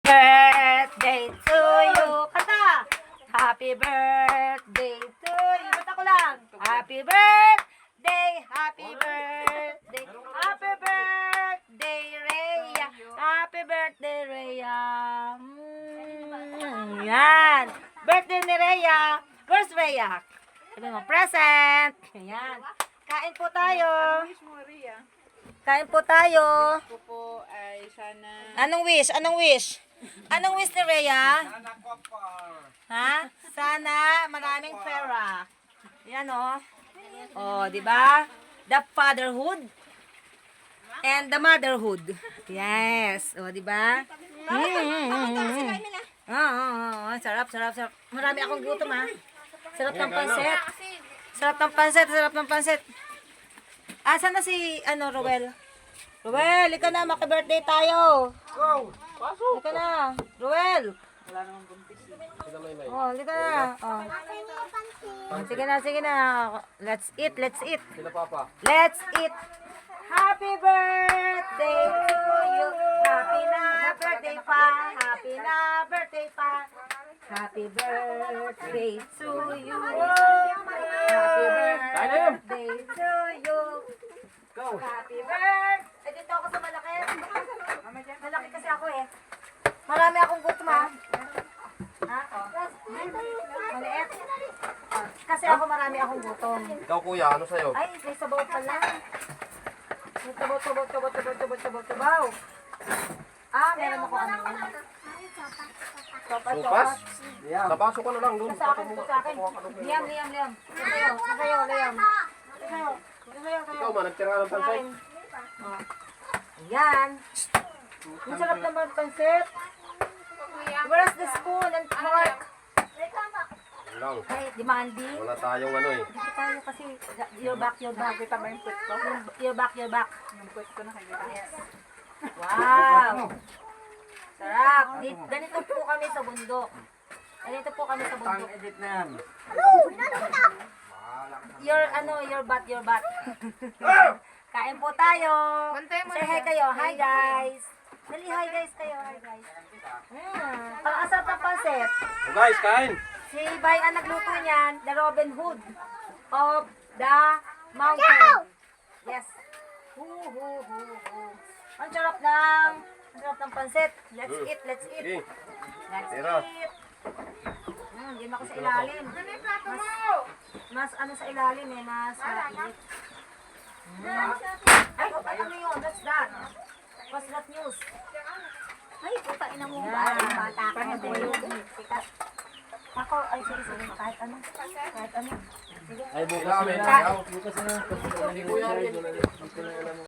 Birthday to you. Kanta! Happy birthday to you. Bata ko lang. Happy birthday, happy birthday, happy birthday, Rhea. Happy birthday, Rhea. Yan. Birthday ni Rhea. Where's Rhea? Sabi mo, present. Yan. Kain po tayo. Kain po tayo. Ko po ay sana Anong wish? Anong wish? Anong wish ni Rhea? Ha? Sana maraming pera. Yan o. Oh, di ba? The fatherhood and the motherhood. Yes. Oh, di ba? Sarap, sarap, sarap. Marami akong gutom ha. Sarap ng pansit. Sarap ng pansit, sarap ng pansit. Asan na si Roel? Roel, ikaw na, maki-birthday tayo. Go! Pasok! Ika na. Roel. wala namang buntis. Oh, ika na. Oh. Sige na, sige na. Let's eat, let's eat. Sila papa. Let's eat. Happy birthday to you. Happy na birthday pa. Happy na birthday pa. Happy birthday to you. Happy birthday to you. Go! Happy birthday. Eh, dito ako sa malaki. Malaki kasi ako eh. Marami akong gutom ha. Ha? Oh. Maliit. Oh. Kasi ako marami akong gutom. Ikaw kuya, ano sa'yo? Ay, may sabaw pala. May sabaw. Ah, meron ako ano. Supas? Napasok ka na lang doon. Sa akin, sa akin. Liam. Sa'yo. Ikaw man, nagtira ka ng pansay. Oh. Ayan. Ang sarap naman pansit. Where's the spoon and fork? Lang. Ay, demanding. Wala tayong ano eh. Dito tayo kasi your back. Kita ba yung pwet ko? Your back. Yung pwet ko nakikita. Yes. Wow. Sarap. Ganito po kami sa bundok. edit na yan. Your butt. Kain po tayo. Say hi kayo. Hi guys. Dali, hi guys kayo. Hi guys. Pang-asarap ng pansit. So guys, kain! Si Bay ang nagluto niyan, the Robin Hood of the mountain. Yes. Ang sarap ng pansit. Let's eat. Sige. Let's Tira. eat. Hindi ako sa ilalim. Mas ano sa ilalim eh, mas mainit. Ay, ano yun? What's that? What's that news? Ay, puta, ina mo ba? Bata ka na din. Ako, ay sige, kahit ano. Ay, bukas na. Kahit- Bukas na.